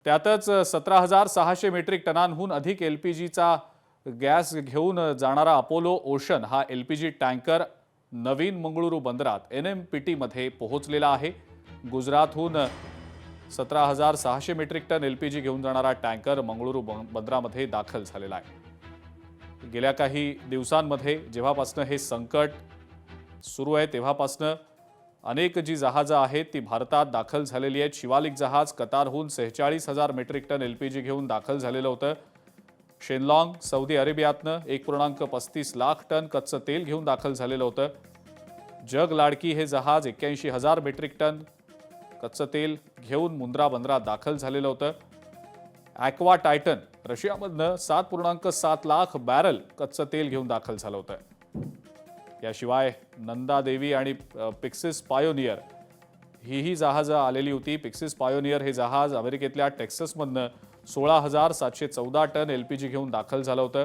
त्यातच 17,600 मेट्रिक टनांहून अधिक एलपीजीचा गॅस घेऊन जाणारा अपोलो ओशन हा एलपीजी टँकर नवीन मंगळुरू बंदरात एनएमपीटी मध्ये पोहोचलेला आहे। गुजरातहून 17,600 मेट्रिक टन एलपीजी घेऊन जाणारा टँकर मंगळुरू बंदरामध्ये दाखल झालेला आहे। गेल्या काही दिवसांमध्ये जेव्हापासून हे संकट सुरू आहे तेव्हापासून अनेक जी जहाजं आहेत ती भारतात दाखल झालेली आहेत। शिवालिक जहाज कतारहून 46,000 मेट्रिक टन एलपीजी घेऊन दाखल झालेलं होतं। शेनलॉंग सौदी अरेबियातनं 1.35 लाख टन कच्चं तेल घेऊन दाखल झालेलं होतं। जग लाडकी हे जहाज 81,000 मेट्रिक टन कच्चं तेल घेऊन मुंद्रा बंदरात दाखल झालेलं होतं। ॲक्वा टायटन रशियामधनं 7.7 लाख बॅरल कच्चं तेल घेऊन दाखल झालं होतं। याशिवाय नंदा देवी आणि पिक्सिस पायोनियर ही जहाजं आलेली होती। पिक्सिस पायोनियर हे जहाज अमेरिकेतल्या टेक्सासमधनं 16,714 टन एलपीजी घेऊन दाखल झालं होतं।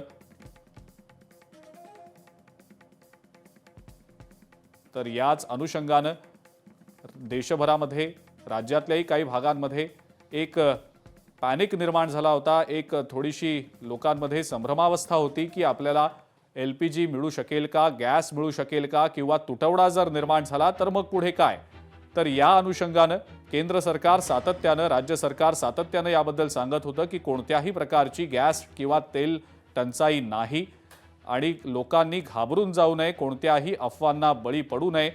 तर याच अनुषंगानं देशभरामध्ये राज्यातल्याही काही भागांमध्ये एक पॅनिक निर्माण झाला होता। एक थोडीशी लोकांमध्ये संभ्रमावस्था होती की आपल्याला एलपीजी मिळू शकेल का, गॅस मिळू शकेल का, किंवा तुटवडा जर निर्माण झाला तर मग पुढे काय। तर या अनुषंगानं केंद्र सरकार सातत्यानं, राज्य सरकार सातत्यानं याबद्दल सांगत होतं की कोणत्याही प्रकारची गॅस किंवा तेल टंचाई नाही आणि लोकांनी घाबरून जाऊ नये, कोणत्याही अफवांना बळी पडू नये,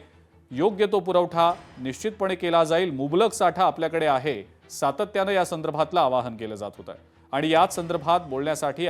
योग्य तो पुरवठा निश्चितपणे केला जाईल, मुबलक साठा आपल्याकडे आहे, सातत्यानं या संदर्भातलं आवाहन केलं जात होतं। आणि याच संदर्भात बोलण्यासाठी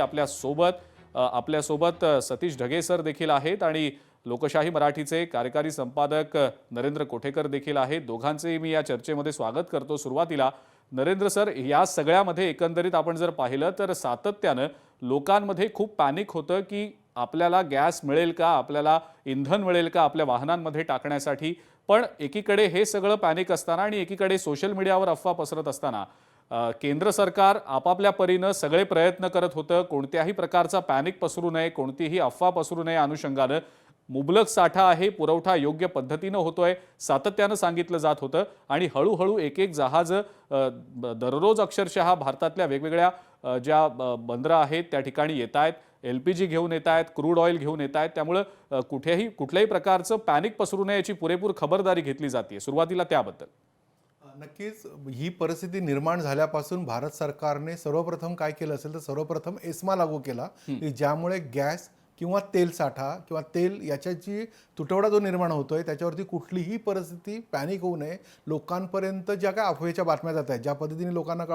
आपल्यासोबत सतीश ढगे सर देखील आहेत आणि लोकशाही मराठीचे कार्यकारी संपादक नरेंद्र कोठेकर देखील आहेत। दोघांचेही मी या चर्चेमध्ये स्वागत करतो। सुरुवातीला नरेंद्र सर, या सगळ्यामध्ये एकंदरीत आपण जर पाहिलं तर सातत्यानं लोकांमध्ये खूप पॅनिक होतं की आपल्याला गॅस मिळेल का, आपल्याला इंधन मिळेल का आपल्या वाहनांमध्ये टाकण्यासाठी। पण एकीकडे हे सगळं पॅनिक असताना आणि एकीकडे सोशल मीडियावर अफवा पसरत असताना केंद्र सरकार आपापल्या परीनं सगळे प्रयत्न करत होतं, कोणत्याही प्रकारचा पॅनिक पसरू नये, कोणतीही अफवा पसरू नये अनुषंगानं मुबलक साठा आहे, पुरवठा योग्य पद्धतीनं होतोय, सातत्यानं सांगितलं जात होतं। आणि हळूहळू एक एक जहाज दररोज अक्षरशः भारतातल्या वेगवेगळ्या ज्या बंदरं आहेत त्या ठिकाणी येत आहेत, एलपीजी घेऊन येत आहेत, क्रूड ऑइल घेऊन येत आहेत। त्यामुळं कुठल्याही प्रकारचं पॅनिक पसरू नये याची पुरेपूर खबरदारी घेतली जाते। सुरुवातीला त्याबद्दल नक्कीच ही परिस्थिती निर्माण झाल्यापासून भारत सरकारने सर्वप्रथम काय केलं असेल तर सर्वप्रथम एस्मा लागू केला की ज्यामुळे गॅस किंवा तेल साठा किंवा तेल याच्याची तुटवडा जो निर्माण होतोय त्याच्यावरती कुठलीही परिस्थिती पॅनिक होऊ नये। लोकांपर्यंत ज्या काय अफवेच्या बातम्या जात आहेत, ज्या पद्धतीने लोकांना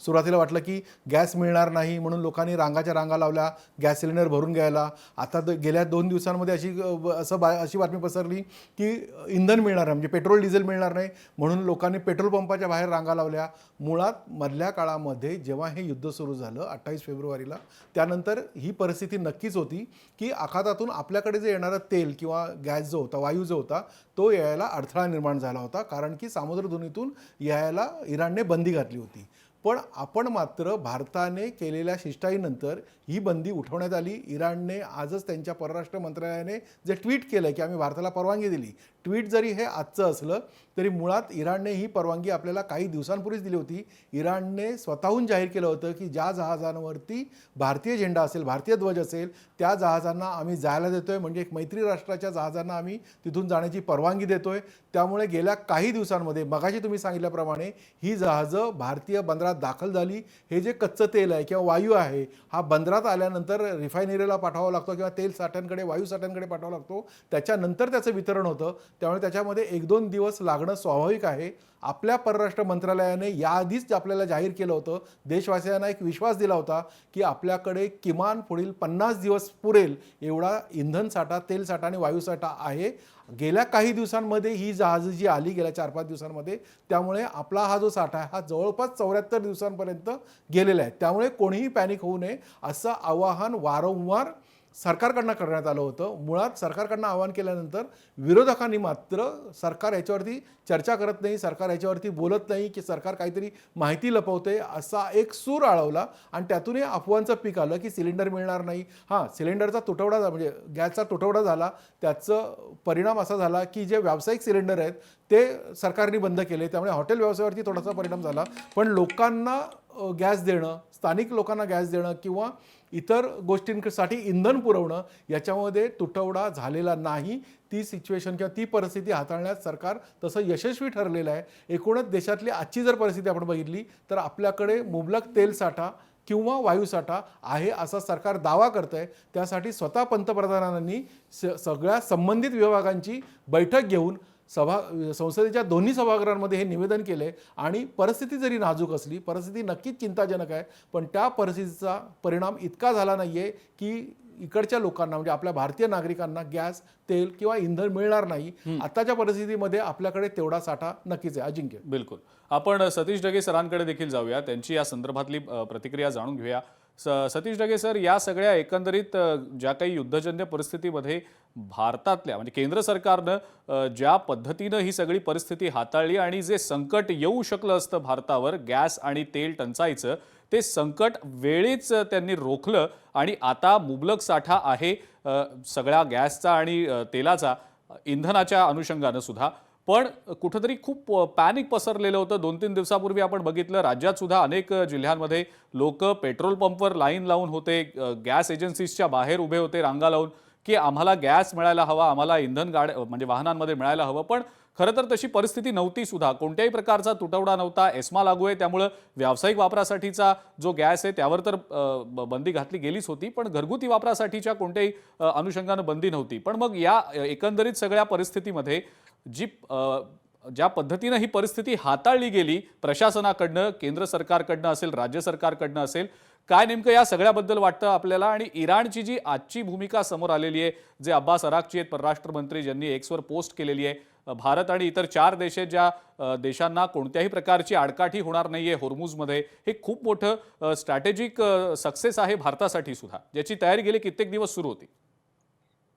सुरुवातीला वाटलं की गॅस मिळणार नाही म्हणून लोकांनी रांगाच्या रांगा लावल्या गॅस सिलेंडर भरून घ्यायला, आता गेल्या 2 दिवसांमध्ये अशी बातमी पसरली की इंधन मिळणार नाही, म्हणजे पेट्रोल डिझेल मिळणार नाही म्हणून लोकांनी पेट्रोल पंपाच्या बाहेर रांगा लावल्या। मुळात मधल्या काळामध्ये जेव्हा हे युद्ध सुरू झालं 28 फेब्रुवारीला, त्यानंतर ही परिस्थिती नक्कीच होती की आखातातून आपल्याकडे जे येणारं तेल किंवा गॅस जो होता, वायू जो होता, तो यायला अडथळा निर्माण झाला होता, कारण की सामुद्रधुनीतून यायला इराणने बंदी घातली होती। पण आपण मात्र भारताने केलेल्या शिष्टाईनंतर ही बंदी उठवण्यात आली। इराणने आजच त्यांच्या परराष्ट्र मंत्रालयाने जे ट्विट केलं की आम्ही भारताला परवानगी दिली, ट्विट जरी हे आजचं असलं तरी मुळात इराणने ही परवानगी आपल्याला काही दिवसांपूर्वीच दिली होती। इराणने स्वतःहून जाहीर केलं होतं की ज्या जहाजांवरती भारतीय झेंडा असेल, भारतीय ध्वज असेल, त्या जहाजांना आम्ही जायला देतोय, म्हणजे एक मैत्री राष्ट्राच्या जहाजांना आम्ही तिथून जाण्याची परवानगी देतोय। त्यामुळे गेल्या काही दिवसांमध्ये मगाशी तुम्ही सांगितल्याप्रमाणे ही जहाजं भारतीय बंदरात दाखल झाली। हे जे कच्चं तेल आहे किंवा वायू आहे हा बंदरात आल्यानंतर रिफायनरीला पाठवावा लागतो किंवा तेल साठ्यांकडे, वायू साठ्यांकडे पाठवावा लागतो, त्याच्यानंतर त्याचं वितरण होतं। त्यामुळे त्याच्यामध्ये 1-2 दिवस लागणं स्वाभाविक आहे। आपल्या परराष्ट्र मंत्रालयाने याआधीच आपल्याला जाहीर केलं होतं, देशवासियांना एक विश्वास दिला होता की आपल्याकडे किमान पुढील 50 दिवस पुरेल एवढा इंधन साठा, तेल साठा आणि वायू साठा आहे। गेल्या काही दिवसांमध्ये ही जहाजं जी आली गेल्या 4-5 दिवसांमध्ये, त्यामुळे आपला हा जो साठा आहे हा जवळपास 74 दिवसांपर्यंत गेलेला आहे। त्यामुळे कोणीही पॅनिक होऊ नये असं आवाहन वारंवार सरकारकडनं करण्यात आलं होतं। मुळात सरकारकडनं आवाहन केल्यानंतर विरोधकांनी मात्र सरकार याच्यावरती चर्चा करत नाही, सरकार याच्यावरती बोलत नाही, की सरकार काहीतरी माहिती लपवते असा एक सूर आळवला आणि त्यातूनही अफवांचं पीक आलं की सिलेंडर मिळणार नाही। हां, सिलेंडरचा तुटवडा म्हणजे गॅसचा तुटवडा झाला, त्याचं परिणाम असा झाला की जे व्यावसायिक सिलेंडर आहेत ते सरकारने बंद केले, त्यामुळे हॉटेल व्यवसायावरती थोडासा परिणाम झाला। पण लोकांना गॅस देणं, स्थानिक लोकांना गॅस देणं किंवा इतर गोष्टींसाठी इंधन पुरवणं याच्यामध्ये तुटवडा झालेला नाही. ती सिच्युएशन किंवा ती परिस्थिती हाताळण्यात सरकार तसं यशस्वी ठरलेलं आहे. एकूणच देशातली आजची जर परिस्थिती आपण बघितली तर आपल्याकडे मुबलक तेल साठा किंवा वायूसाठा आहे असा सरकार दावा करत आहे. त्यासाठी स्वतः पंतप्रधानांनी सगळ्या संबंधित विभागांची बैठक घेऊन संसदेच्या दोन्ही सभागृहांमध्ये हे निवेदन केले आणि परिस्थिती जरी नाजूक असली, परिस्थिती नक्कीच चिंताजनक आहे, पण त्या परिस्थितीचा परिणाम इतका झाला नाहीये की इकडच्या लोकांना म्हणजे आपल्या भारतीय नागरिकांना गॅस, तेल किंवा इंधन मिळणार नाही. आताच्या परिस्थितीमध्ये आपल्याकडे तेवढा साठा नक्कीच आहे. अजिंक्य, बिलकुल. आपण सतीश ढगे सरांकडे देखील जाऊया, त्यांची या संदर्भातली प्रतिक्रिया जाणून घेऊया. सतीश ढगे सर, या सगळ्या एकंदरीत ज्या काही युद्धजन्य परिस्थितीमध्ये भारतातल्या म्हणजे केंद्र सरकारनं ज्या पद्धतीनं ही सगळी परिस्थिती हाताळली आणि जे संकट येऊ शकलं असतं भारतावर गॅस आणि तेल टंचाईचं, ते संकट वेळीच त्यांनी रोखलं आणि आता मुबलक साठा आहे सगळ्या गॅसचा आणि तेलाचा, इंधनाच्या अनुषंगानं सुद्धा. पण कुठंतरी खूप पॅनिक पसरलेलं होतं. 2-3 दिवसापूर्वी आपण बघितलं राज्यात सुद्धा अनेक जिल्ह्यांमध्ये लोक पेट्रोल पंपवर लाईन लावून होते, गॅस एजन्सीजच्या बाहेर उभे होते रांगा लावून की आम्हाला गॅस मिळायला हवा, आम्हाला इंधन म्हणजे वाहनांमध्ये मिळायला हवं. पण खरं तर तशी परिस्थिती नव्हती सुद्धा. कोणत्याही प्रकारचा तुटवडा नव्हता. एस्मा लागू आहे त्यामुळे व्यावसायिक वापरासाठीचा जो गॅस आहे त्यावर तर बंदी घातली गेलीच होती, पण घरगुती वापरासाठीच्या कोणत्याही अनुषंगानं बंदी नव्हती. पण मग या एकंदरीत सगळ्या परिस्थितीमध्ये ज्या पद्धतीनं ही परिस्थिती हाताळली गेली प्रशासनाकडनं, केंद्र सरकारकडनं असेल, राज्य सरकारकडनं असेल, काय नेमकं या सगळ्याबद्दल वाटतं आपल्याला? आणि इराणची जी आजची भूमिका समोर आलेली आहे, जे अब्बास अराक्ची आहेत परराष्ट्र मंत्री, ज्यांनी एक्सवर पोस्ट केलेली आहे, भारत आणि इतर 4 देश आहेत ज्या देशांना कोणत्याही प्रकारची आडकाठी होणार नाहीये होर्मुझमध्ये, हे खूप मोठं स्ट्रॅटेजिक सक्सेस आहे भारतासाठी सुद्धा, ज्याची तयारी गेली कित्येक दिवस सुरू होती.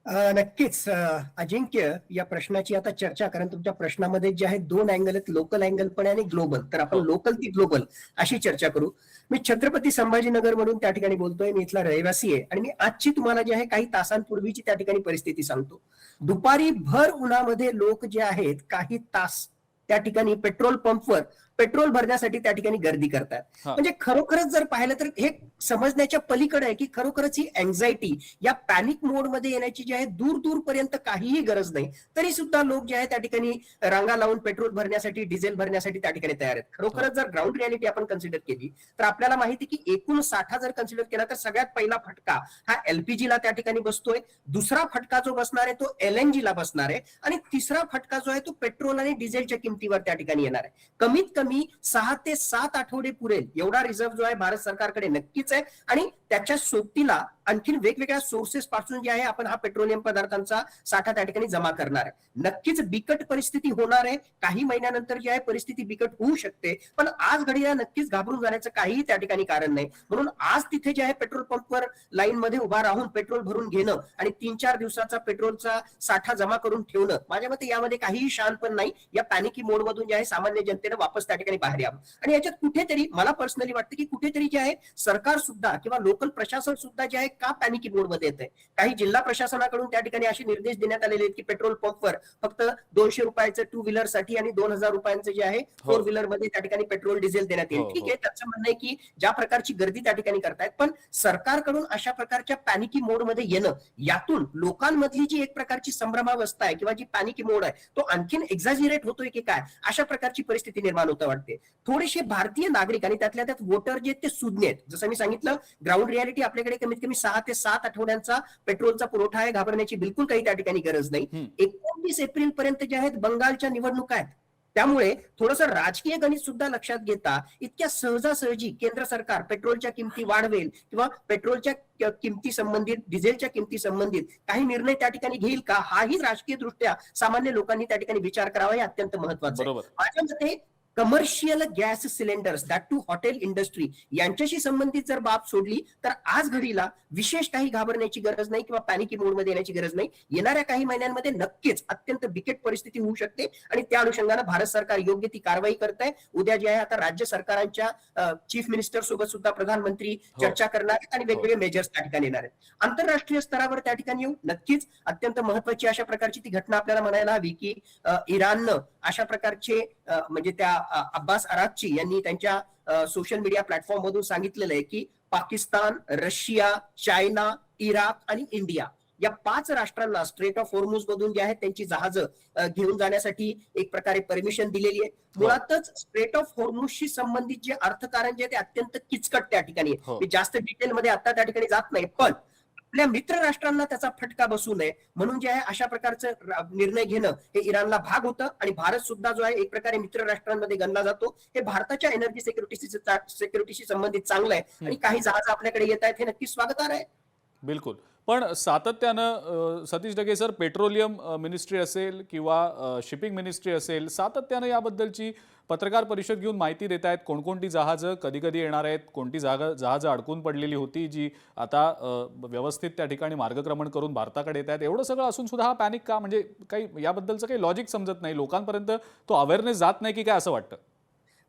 नक्कीच अजिंक्य, या प्रश्नाची आता चर्चा, कारण तुमच्या प्रश्नामध्ये जे आहेत 2 अँगल आहेत, लोकल अँगल पण आणि ग्लोबल. तर आपण लोकल ती ग्लोबल अशी चर्चा करू. मी छत्रपती संभाजीनगर म्हणून त्या ठिकाणी बोलतोय. मी इथला रहिवासी आहे आणि मी आजची तुम्हाला जे आहे काही तासांपूर्वीची त्या ठिकाणी परिस्थिती सांगतो. दुपारी भर उन्हामध्ये लोक जे आहेत काही तास त्या ठिकाणी पेट्रोल पंपवर पेट्रोल भरण्यासाठी त्या ठिकाणी गर्दी करतात. म्हणजे खरोखरच जर पाहिलं तर हे समजण्याच्या पलीकडे आहे की खरोखरच ही अँझायटी या पॅनिक मोड मध्ये येण्याची जी आहे दूर दूर पर्यंत काहीही गरज नाही, तरी सुद्धा लोक जे आहे त्या ठिकाणी रांगा लावून पेट्रोल भरण्यासाठी, डिझेल भरण्यासाठी त्या ठिकाणी तयार आहेत. खरोखरच जर ग्राउंड रियालिटी आपण कन्सिडर केली तर आपल्याला माहिती की एकूण साठा जर कन्सिडर केला तर सगळ्यात पहिला फटका हा LPG ला त्या ठिकाणी बसतोय, दुसरा फटका जो बसणार आहे तो LNG ला बसणार आहे आणि तिसरा फटका जो आहे तो पेट्रोल आणि डिझेलच्या किमतीवर त्या ठिकाणी येणार आहे. कमीत कमी 6 ते 7 आठवडे पुरेल एवढा रिझर्व्ह जो आहे भारत सरकारकडे नक्कीच आहे आणि त्याच्या सोबतीला आणखीन वेगवेगळ्या सोर्सेस पासून जे आहे आपण हा पेट्रोलियम पदार्थांचा साठा त्या ठिकाणी जमा करणार आहे. नक्कीच बिकट परिस्थिती होणार आहे. काही महिन्यानंतर जी आहे परिस्थिती बिकट होऊ शकते, पण आज घडीला नक्कीच घाबरून जाण्याचं काहीही त्या ठिकाणी कारण नाही. म्हणून आज तिथे जे आहे पेट्रोल पंपवर लाईन मध्ये उभा राहून पेट्रोल भरून घेणं आणि 3-4 दिवसाचा पेट्रोलचा साठा जमा करून ठेवणं, माझ्या मते यामध्ये काहीही शानपण नाही. या पॅनिकी मोड मधून जे आहे सामान्य जनतेने वापस त्या ठिकाणी बाहेर यावं. आणि याच्यात कुठेतरी मला पर्सनली वाटतं की कुठेतरी जे आहे सरकार सुद्धा किंवा लोकल प्रशासन सुद्धा जे आहे का पॅनिकी मोड मध्ये येत आहे. काही जिल्हा प्रशासनाकडून त्या ठिकाणी असे निर्देश देण्यात आलेले आहेत की पेट्रोल पंपवर फक्त 200 रुपयाचं 2 व्हीलर साठी आणि 2000 रुपयांचं जे आहे 4 व्हीलर मध्ये त्या ठिकाणी पेट्रोल डिझेल देण्यात येईल. ठीक आहे, त्याचं म्हणणं आहे की ज्या प्रकारची गर्दी त्या ठिकाणी करतायत, पण सरकारकडून अशा प्रकारच्या पॅनिकी मोड मध्ये येणं, यातून लोकांमधली जी एक प्रकारची संभ्रमावस्था आहे किंवा जी पॅनिकी मोड आहे तो आणखीन एक्झॅजरेट होतोय की काय, अशा प्रकारची परिस्थिती निर्माण होतं वाटते. थोडेसे भारतीय नागरिक आणि त्यातल्या त्यात वोटर जे ते सुज्ञ आहेत. जसं मी सांगितलं, ग्राउंड रियालिटी आपल्याकडे कमीत कमी 6 ते 7 आठवड्यांचा पेट्रोलचा पुरवठा आहे. घाबरण्याची बिलकुल काही त्या ठिकाणी गरज नाही. 29 एप्रिल पर्यंत जे आहेत बंगालच्या निवडणुका आहेत, त्यामुळे थोडंसं राजकीय गणित सुद्धा लक्षात घेता इतक्या सहजासहजी केंद्र सरकार पेट्रोलच्या किमती वाढवेल किंवा पेट्रोलच्या किमती संबंधित, डिझेलच्या किमती संबंधित काही निर्णय त्या ठिकाणी घेईल का, हाही राजकीय दृष्ट्या सामान्य लोकांनी त्या ठिकाणी विचार करावा. हे अत्यंत महत्वाचं आहे. माझ्या मते commercial gas cylinders, that too hotel industry, यांच्याशी संबंधित जर बाब सोडली तर आज घडीला विशेष काही घाबरण्याची गरज नाही किंवा पॅनिकी मोड मध्ये येण्याची गरज नाही. येणाऱ्या काही महिन्यांमध्ये नक्कीच अत्यंत बिकट परिस्थिती होऊ शकते आणि त्या अनुषंगाने भारत सरकार योग्य ती कारवाई करत आहे. उद्या जे आहे आता राज्य सरकारांच्या चीफ मिनिस्टर सोबत सुद्धा प्रधानमंत्री चर्चा करणार आहेत आणि वेगवेगळे मेजर्स त्या ठिकाणी येणार आहेत. आंतरराष्ट्रीय स्तरावर त्या ठिकाणी येऊ नक्कीच अत्यंत महत्वाची अशा प्रकारची ती घटना आपल्याला म्हणायला हवी की इराणनं अशा प्रकारचे म्हणजे त्या अब्बास अराक्ची यांनी त्यांच्या सोशल मीडिया प्लॅटफॉर्म मधून सांगितलेलं आहे की पाकिस्तान, रशिया, चायना, इराक आणि इंडिया या 5 राष्ट्रांना स्ट्रेट ऑफ हॉर्मुझ मधून जे आहेत त्यांची जहाजं घेऊन जाण्यासाठी एक प्रकारे परमिशन दिलेली आहे. मुळातच स्ट्रेट ऑफ हॉर्मुझशी संबंधित जे अर्थकारण जे आहे ते अत्यंत किचकट त्या ठिकाणी आहे. मी जास्त डिटेलमध्ये आता त्या ठिकाणी जात नाही, पण आपल्या मित्र राष्ट्रांना त्याचा फटका बसू नये म्हणून जे आहे अशा प्रकारचं निर्णय घेणं हे इराणला भाग होतं. आणि भारत सुद्धा जो आहे एक प्रकारे मित्र राष्ट्रांमध्ये गणला जातो. हे भारताच्या एनर्जी सिक्युरिटीशी संबंधित चांगलं आहे आणि काही जहाज आपल्याकडे येत आहेत हे नक्कीच स्वागतार्ह आहे. बिलकुल. पण सातत्यानं Satish Dhage sir, petroleum ministry असेल किंवा शिपिंग मिनिस्ट्री असेल, सातत्यानं याबद्दलची पत्रकार परिषद घेऊन माहिती देत आहेत. कोणकोणती जहाजं कधी कधी येणार आहेत, कोणती जहाजं अडकून पडलेली होती जी आता व्यवस्थित त्या ठिकाणी मार्गक्रमण करून भारताकडे येत आहेत. एवढं सगळं असून सुद्धा हा पॅनिक का? म्हणजे काही याबद्दलचं काही लॉजिक समजत नाही. लोकांपर्यंत तो अवेअरनेस जात नाही की काय असं वाटतं?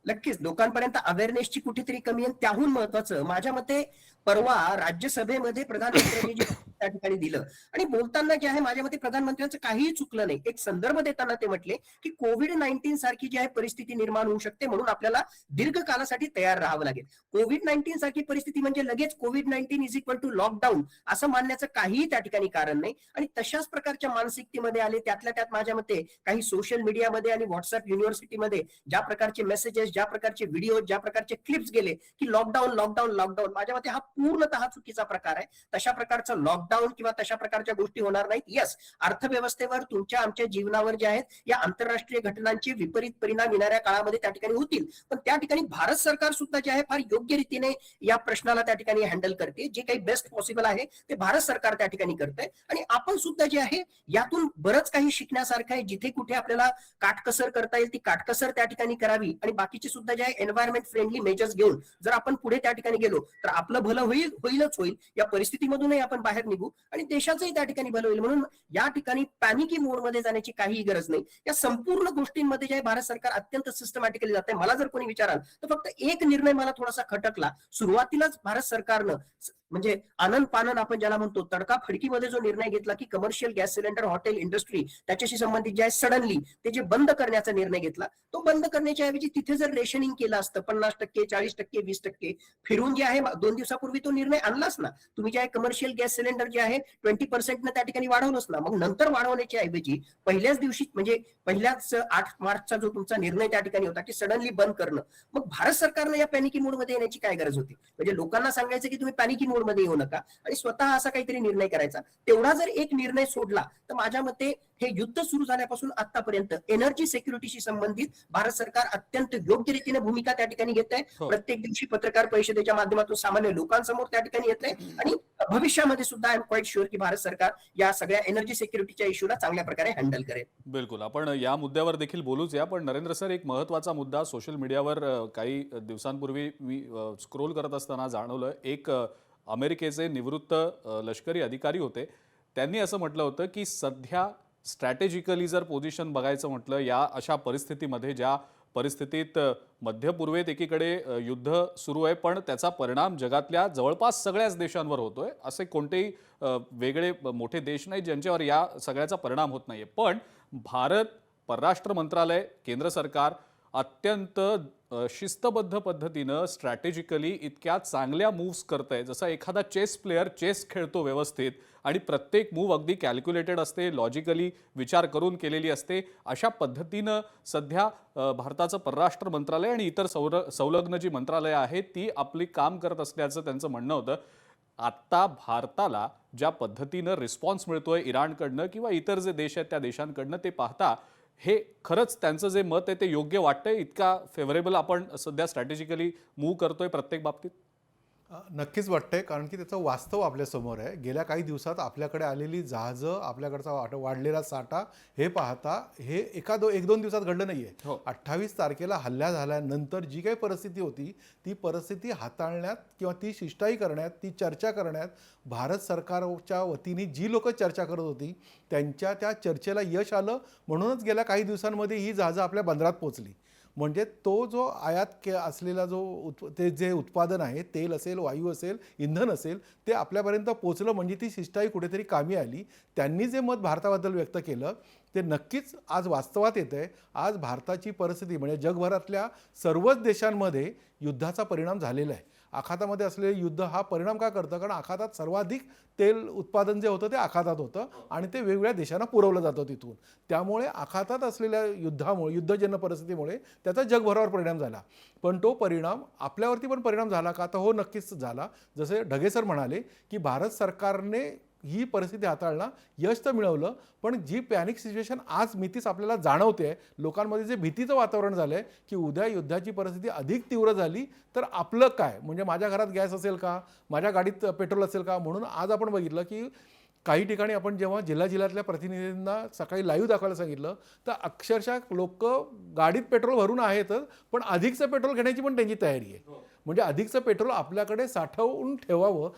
नक्कीच लोकांपर्यंत अवेअरनेसची कुठेतरी कमी आहे. त्याहून महत्वाचं माझ्या मते परवा राज्यसभेमध्ये प्रधानमंत्र्यांनी जे त्या ठिकाणी दिलं आणि बोलताना जे आहे माझ्या मते प्रधानमंत्र्यांचं काहीही चुकलं नाही. एक संदर्भ देताना ते म्हटले की कोविड-19 सारखी जी आहे परिस्थिती निर्माण होऊ शकते म्हणून आपल्याला दीर्घकालासाठी तयार राहावं लागेल. कोविड-19 सारखी परिस्थिती म्हणजे लगेच कोविड-19 इज इक्वल टू लॉकडाऊन असं मानण्याचं काहीही त्या ठिकाणी कारण नाही. आणि तशाच प्रकारच्या मानसिकतेमध्ये आले. त्यातल्या त्यात माझ्या मते काही सोशल मीडियामध्ये आणि व्हॉट्सअप युनिव्हर्सिटीमध्ये ज्या प्रकारचे मेसेजेस, ज्या प्रकारचे व्हिडिओ, ज्या प्रकारचे क्लिप्स गेले की लॉकडाऊन लॉकडाऊन लॉकडाऊन, माझ्या मते हा पूर्णतः चुकीचा प्रकार आहे. तशा प्रकारचं लॉकडाऊन किंवा तशा प्रकारच्या गोष्टी होणार नाहीत. यस, अर्थव्यवस्थेवर, तुमच्या आमच्या जीवनावर जे आहेत या आंतरराष्ट्रीय घटनांचे विपरीत परिणाम येणाऱ्या काळामध्ये त्या ठिकाणी होतील. पण त्या ठिकाणी भारत सरकार सुद्धा जे आहे फार योग्य रीतीने या प्रश्नाला त्या ठिकाणी हँडल करते. जे काही बेस्ट पॉसिबल आहे ते भारत सरकार त्या ठिकाणी करतंय आणि आपण सुद्धा जे आहे यातून बरंच काही शिकण्यासारखं आहे. जिथे कुठे आपल्याला काटकसर करता येईल ती काटकसर त्या ठिकाणी करावी आणि बाकीचे सुद्धा जे आहे एन्व्हायरमेंट फ्रेंडली मेजर्स घेऊन जर आपण पुढे त्या ठिकाणी गेलो तर आपलं भलं होईलच होईल. या परिस्थितीमधूनही आपण बाहेर निघू आणि देशाचंही त्या ठिकाणी भलं होईल. म्हणून या ठिकाणी पॅनिकी मोडमध्ये जाण्याची काहीही गरज नाही. या संपूर्ण गोष्टींमध्ये जे आहे भारत सरकार अत्यंत सिस्टमॅटिकली जात आहे. मला जर कोणी विचाराल तर फक्त एक निर्णय मला थोडासा खटकला. सुरुवातीलाच भारत सरकारनं म्हणजे आनंद पानन आपण ज्याला म्हणतो तडका फडकीमध्ये जो निर्णय घेतला की commercial gas cylinder hotel industry त्याच्याशी संबंधित जे आहे सडनली ते जे बंद करण्याचा निर्णय घेतला, तो बंद करण्याच्या ऐवजी तिथे जर रेशनिंग केलं असतं 50%, 40%, 20% फिरून जे आहे 2 दिवसापूर्वी तो निर्णय आणलाच ना. तुम्ही जे आहे कमर्शियल गॅस सिलेंडर जे आहे 20% त्या ठिकाणी वाढवलंच ना. मग नंतर वाढवण्याच्या ऐवजी पहिल्याच दिवशी म्हणजे पहिल्याच 8 मार्चचा जो तुमचा निर्णय त्या ठिकाणी होता की सडनली बंद करणं, मग भारत सरकारनं या पॅनिकी मोडमध्ये येण्याची काय गरज होती? म्हणजे लोकांना सांगायचं की तुम्ही पॅनिकी मोडमध्ये येऊ नका आणि स्वतः असा काहीतरी निर्णय करायचा. तेवढा जर एक निर्णय सोडला तर माझ्या मते हे युद्ध सुरू झाल्यापासून आतापर्यंत एनर्जी सिक्युरिटीशी संबंधित भारत सरकार अत्यंत योग्य रीतीने भूमिका त्या ठिकाणी घेत आहे. प्रत्येक दिवशी पत्रकार परिषदेच्या माध्यमातून सामान्य लोकांसमोर त्या ठिकाणी येत आहे आणि भविष्यामध्ये सुद्धा आय एम क्वाईट शुअर की भारत सरकार या सगळ्या एनर्जी सिक्युरिटीच्या इश्यूला चांगल्या प्रकारे हँडल करेल. बिलकुल, आपण या मुद्द्यावर देखील बोलूच या. पण नरेंद्र सर, एक महत्त्वाचा मुद्दा सोशल मीडियावर काही दिवसांपूर्वी मी स्क्रोल करत असताना जाणवलं. एक अमेरिकेचे निवृत्त लष्करी अधिकारी होते. त्यांनी असं म्हटलं होतं की सध्या स्ट्रॅटेजिकली जर पोझिशन बघायचं म्हटलं या अशा परिस्थितीमध्ये, ज्या परिस्थितीत मध्य पूर्वेत एकीकडे युद्ध सुरू आहे पण त्याचा परिणाम जगातल्या जवळपास सगळ्याच देशांवर होतोय, असे कोणतेही वेगळे मोठे देश नाही ज्यांच्यावर या सगळ्याचा परिणाम होत नाहीये. पण भारत परराष्ट्र मंत्रालय, केंद्र सरकार अत्यंत शिस्तबद्ध पद्धतीनं स्ट्रॅटेजिकली इतक्या चांगल्या मूव्स करतंय, जसा एखादा चेस प्लेयर चेस खेळतो व्यवस्थित आणि प्रत्येक मूव अगदी कॅल्क्युलेटेड असते, लॉजिकली विचार करून केलेली असते. अशा पद्धतीनं सध्या भारताचं परराष्ट्र मंत्रालय आणि इतर संलग्न जी मंत्रालय आहेत ती आपली काम करत असल्याचं त्यांचं म्हणणं होतं. आता भारताला ज्या पद्धतीनं रिस्पॉन्स मिळतोय इराणकडनं किंवा इतर जे देश आहेत त्या देशांकडनं, ते पाहता हे खरंच त्यांचं जे मत आहे ते योग्य वाटतंय? इतका फेवरेबल आपण सध्या स्ट्रॅटेजिकली मूव्ह करतोय प्रत्येक बाबतीत? नक्कीच वाटतंय, कारण की त्याचं वास्तव आपल्यासमोर आहे. गेल्या काही दिवसात आपल्याकडे आलेली जहाजं, आपल्याकडचा वाढलेला साठा हे पाहता हे एक दोन दिवसात घडलं नाहीये. 28 तारखेला हल्ला झाल्यानंतर जी काही परिस्थिती होती ती परिस्थिती हाताळण्यात किंवा ती शिष्टाई करण्यात, ती चर्चा करण्यात भारत सरकारच्या वतीने जी लोक चर्चा करत होती त्यांच्या त्या चर्चेला यश आलं. म्हणूनच गेल्या काही दिवसांमध्ये ही जहाजं आपल्या बंदरात पोहोचली. म्हणजे तो जो असलेला जो ते जे उत्पादन आहे, तेल असेल, वायू असेल, इंधन असेल, ते आपल्यापर्यंत पोहोचलं म्हणजे ती शिष्टाई कुठेतरी कामी आली. त्यांनी जे मत भारताबद्दल व्यक्त केलं ते नक्कीच आज वास्तवात येत आहे. आज भारताची परिस्थिती म्हणजे जगभरातल्या सर्वच देशांमध्ये युद्धाचा परिणाम झालेला आहे. आखातामध्ये असलेले युद्ध हा परिणाम का करतं? कारण आखातात सर्वाधिक तेल उत्पादन जे होतं ते आखातात होतं आणि ते वेगवेगळ्या देशांना पुरवलं जातं तिथून. त्यामुळे आखातात असलेल्या युद्धामुळे, युद्धजन्य परिस्थितीमुळे त्याचा जगभरावर परिणाम झाला. पण तो परिणाम आपल्यावरती पण परिणाम झाला का? तर हो, नक्कीच झाला. जसे ढगे सर म्हणाले की भारत सरकारने ही परिस्थिती हाताळणं यश तर मिळवलं, पण जी पॅनिक सिच्युएशन आज मितीस आपल्याला जाणवते, लोकांमध्ये जे भीतीचं वातावरण झालं आहे की उद्या युद्धाची परिस्थिती अधिक तीव्र झाली तर आपलं काय? म्हणजे माझ्या घरात गॅस असेल का? माझ्या गाडीत पेट्रोल असेल का? म्हणून आज आपण बघितलं की काही ठिकाणी आपण जेव्हा जिल्ह्यातल्या प्रतिनिधींना सकाळी लाईव्ह दाखवायला सांगितलं तर अक्षरशः लोक गाडीत पेट्रोल भरून आहेतच, पण अधिकचं पेट्रोल घेण्याची पण त्यांची तयारी आहे. म्हणजे अधिकचं पेट्रोल आपल्याकडे साठवून ठेवावं,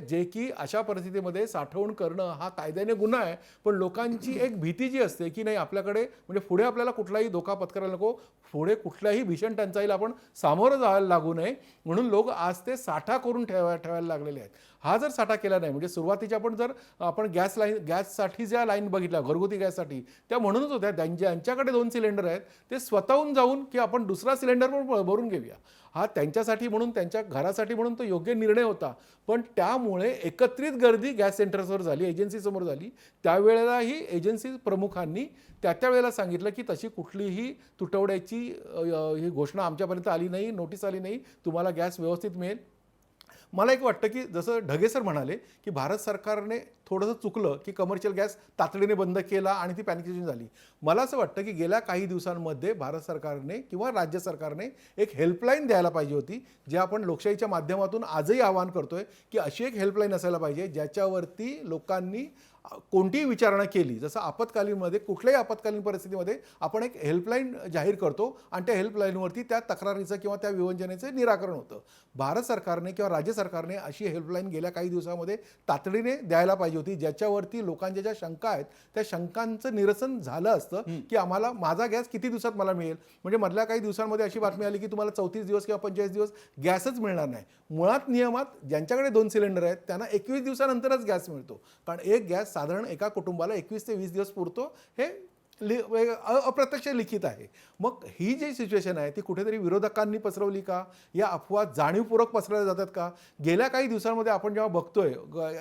जे की अशा परिस्थितीमध्ये साठवून करणं हा कायद्याने गुन्हा आहे. पण लोकांची एक भीती जी असते की नाही, आपल्याकडे म्हणजे पुढे आपल्याला कुठलाही धोका पत्करायला नको, पुढे कुठल्याही भीषण टंचाईला आपण सामोरं जायला लागू नये, म्हणून लोक आज ते साठा करून ठेवायला लागलेले आहेत. हा जर साठा केला नाही, म्हणजे सुरुवातीच्या आपण गॅससाठी ज्या लाईन बघितल्या घरगुती गॅससाठी, त्या म्हणूनच होत्या ज्यांच्याकडे 2 सिलेंडर आहेत ते स्वतःहून जाऊन की आपण दुसरा सिलेंडर पण भरून घेऊया, हा त्यांच्यासाठी म्हणून, त्यांच्या घरासाठी म्हणून तो योग्य निर्णय होता. पण त्यामुळे एकत्रित गर्दी गॅस सेंटर्सवर झाली, एजन्सीसमोर झाली. त्यावेळेलाही एजन्सी प्रमुखांनी त्या वेळेला सांगितलं की तशी कुठलीही तुटवड्याची ही घोषणा आमच्यापर्यंत आली नाही, नोटीस आली नाही, तुम्हाला गॅस व्यवस्थित मिळेल. मला एक वाटतं की जसं ढगे सर म्हणाले की भारत सरकारने थोडंसं चुकलं की कमर्शियल गॅस तातडीने बंद केला आणि ती पॅनिक सिच्युएशन झाली. मला असं वाटतं की गेल्या काही दिवसांमध्ये भारत सरकारने किंवा राज्य सरकारने एक हेल्पलाईन द्यायला पाहिजे होती, जे आपण लोकशाहीच्या माध्यमातून आजही आवाहन करतोय की अशी एक हेल्पलाईन असायला पाहिजे ज्याच्यावरती लोकांनी कोणतीही विचारणा केली, जसं आपत्कालीनमध्ये कुठल्याही आपत्कालीन परिस्थितीमध्ये आपण एक हेल्पलाईन जाहीर करतो आणि त्या हेल्पलाईनवरती त्या तक्रारीचं किंवा त्या विवंचनेचं निराकरण होतं. भारत सरकारने किंवा राज्य सरकारने अशी हेल्पलाईन गेल्या काही दिवसामध्ये तातडीने द्यायला पाहिजे होती, ज्याच्यावरती लोकांच्या ज्या शंका आहेत त्या शंकांचं निरसन झालं असतं की आम्हाला माझा गॅस किती दिवसात मला मिळेल. म्हणजे मधल्या काही दिवसांमध्ये अशी बातमी आली की तुम्हाला 34 दिवस किंवा 45 दिवस गॅसच मिळणार नाही. मुळात नियमात ज्यांच्याकडे 2 सिलेंडर आहेत त्यांना 21 दिवसानंतरच गॅस मिळतो, कारण एक गॅस साधारण एका कुटुंबाला 21 ते 20 दिवस पुरतो, हे अप्रत्यक्ष लिखित आहे. मग ही जी सिच्युएशन आहे ती कुठेतरी विरोधकांनी पसरवली का, या अफवा जाणीवपूर्वक पसरवल्या जातात का? गेल्या काही दिवसांमध्ये आपण जेव्हा बघतोय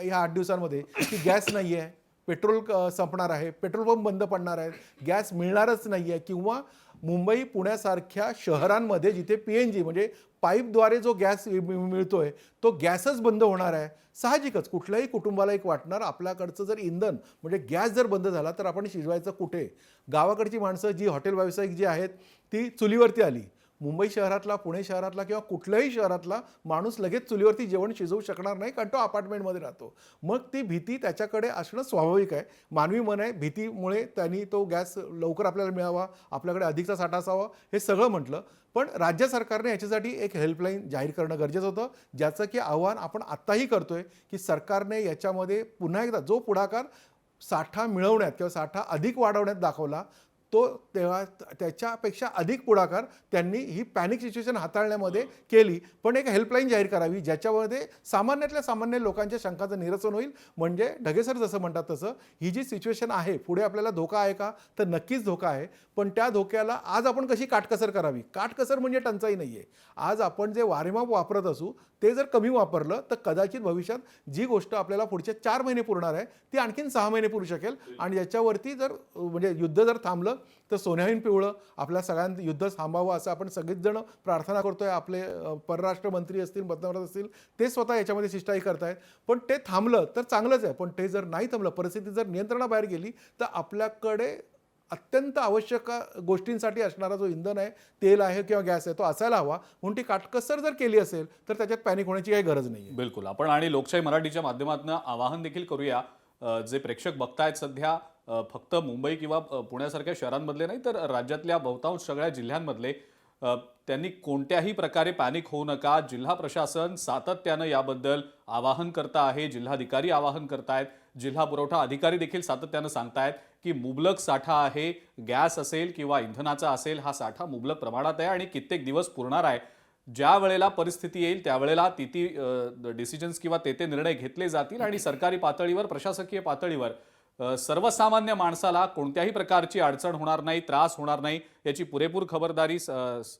ह्या 8 दिवसांमध्ये की गॅस नाही आहे, पेट्रोल संपणार आहे, पेट्रोल पंप बंद पडणार आहेत, गॅस मिळणारच नाही आहे, किंवा मुंबई पुण्यासारख्या शहरांमध्ये जिथे PNG म्हणजे पाईपद्वारे जो गॅस मिळतोय तो गॅसच बंद होणार आहे. साहजिकच कुठल्याही कुटुंबाला एक वाटणार, आपल्याकडचं जर इंधन म्हणजे गॅस जर बंद झाला तर आपण शिजवायचं कुठे? गावाकडची माणसं जी हॉटेल व्यावसायिक जी आहेत ती चुलीवरती आली. मुंबई शहरातला, पुणे शहरातला किंवा कुठल्याही शहरातला माणूस लगेच चुलीवरती जेवण शिजवू शकणार नाही, कारण तो अपार्टमेंटमध्ये राहतो. मग ती भीती त्याच्याकडे असणं स्वाभाविक आहे, मानवी मन आहे. भीतीमुळे त्यांनी तो गॅस लवकर आपल्याला मिळावा, आपल्याकडे अधिकचा साठा असावा, हे सगळं म्हटलं. पण राज्य सरकारने याच्यासाठी एक हेल्पलाईन जाहीर करणं गरजेचं होतं, ज्याचं की आव्हान आपण आत्ताही करतोय की सरकारने याच्यामध्ये पुन्हा एकदा जो पुढाकार साठा मिळवण्यात किंवा साठा अधिक वाढवण्यात दाखवला, तो तेव्हा त्याच्यापेक्षा अधिक पुढाकार त्यांनी ही पॅनिक सिच्युएशन हाताळण्यामध्ये केली. पण एक हेल्पलाईन जाहीर करावी ज्याच्यामध्ये सामान्यातल्या सामान्य लोकांच्या शंकाचं निरसन होईल. म्हणजे ढगे सर जसं म्हणतात तसं ही जी सिच्युएशन आहे, पुढे आपल्याला धोका आहे का, तर नक्कीच धोका आहे. पण त्या धोक्याला आज आपण कशी काटकसर करावी? काटकसर म्हणजे टंचाई नाही आहे. आज आपण जे वारेमाप वापरत असू ते जर कमी वापरलं तर कदाचित भविष्यात जी गोष्ट आपल्याला पुढचे 4 महिने पुरणार आहे ती आणखीन 6 महिने पुरू शकेल. आणि याच्यावरती जर म्हणजे युद्ध जर थांबलं तर सोन्याहून पिवळं, आपल्या सगळ्यांचं युद्ध थांबावं असं आपण सगळेच जण प्रार्थना करतोय. आपले परराष्ट्र मंत्री असतील, पंतप्रधान असतील, ते स्वतः याच्यामध्ये शिष्टाई करतायत. पण ते थांबलं तर चांगलंच आहे, पण ते जर नाही थांबलं, परिस्थिती जर नियंत्रणाबाहेर गेली, तर आपल्याकडे अत्यंत आवश्यक गोष्टींसाठी असणारा जो इंधन आहे, तेल आहे किंवा गॅस आहे, तो असायला हवा. म्हणून ती काटकसर जर केली असेल तर त्याच्यात पॅनिक होण्याची काही गरज नाही. बिलकुल. आपण आणि लोकशाही मराठीच्या माध्यमातून आवाहन देखील करूया, जे प्रेक्षक बघतायत सध्या फक्त मुंबई किंवा पुण्यासारख्या शहरांमधले नाही तर राज्यातल्या बहुतांश सगळ्या जिल्ह्यांमधले, त्यांनी कोणत्याही प्रकारे पॅनिक होऊ नका. जिल्हा प्रशासन सातत्यानं याबद्दल आवाहन करता आहे, जिल्हाधिकारी आवाहन करतायत जिल्हा पुरवठा अधिकारी देखील सातत्यानं सांगतायत की मुबलक साठा आहे, गॅस असेल किंवा इंधनाचा असेल, हा साठा मुबलक प्रमाणात आहे आणि कित्येक दिवस पुरणार आहे. ज्या वेळेला परिस्थिती येईल त्यावेळेला ती डिसिजन्स किंवा ते निर्णय घेतले जातील आणि सरकारी पातळीवर, प्रशासकीय पातळीवर सर्वसामान्य माणसाला कोणत्याही प्रकारची अडचण होणार नाही, त्रास होणार नाही, याची पुरेपूर खबरदारी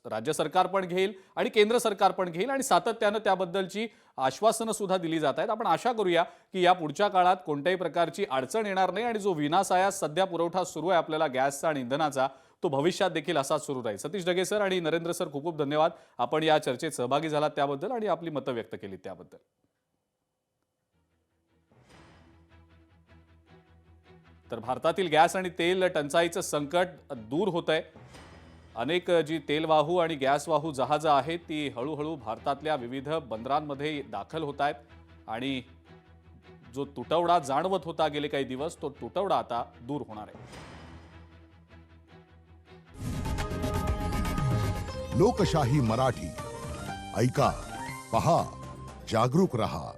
राज्य सरकार पण घेईल आणि केंद्र सरकार पण घेईल आणि सातत्यानं त्याबद्दलची आश्वासनं सुद्धा दिली जात आहेत. आपण आशा करूया की या पुढच्या काळात कोणत्याही प्रकारची अडचण येणार नाही आणि जो विनासायास सध्या पुरवठा सुरू आहे आपल्याला गॅसचा आणि इंधनाचा, तो भविष्यात देखील असाच सुरू राहील. सतीश ढगे सर आणि नरेंद्र सर, खूप खूप धन्यवाद. आपण या चर्चेत सहभागी झालात त्याबद्दल आणि आपली मतं व्यक्त केलीत त्याबद्दल. तर भारतातील गॅस आणि तेल टंचाईचं संकट दूर होतंय. अनेक जी तेलवाहू आणि गॅसवाहू जहाजं आहेत ती हळूहळू भारतातल्या विविध बंदरांमध्ये दाखल होत आहेत आणि जो तुटवडा जाणवत होता गेले काही दिवस, तो तुटवडा आता दूर होणार आहे. लोकशाही मराठी ऐका, पहा, जागरूक रहा.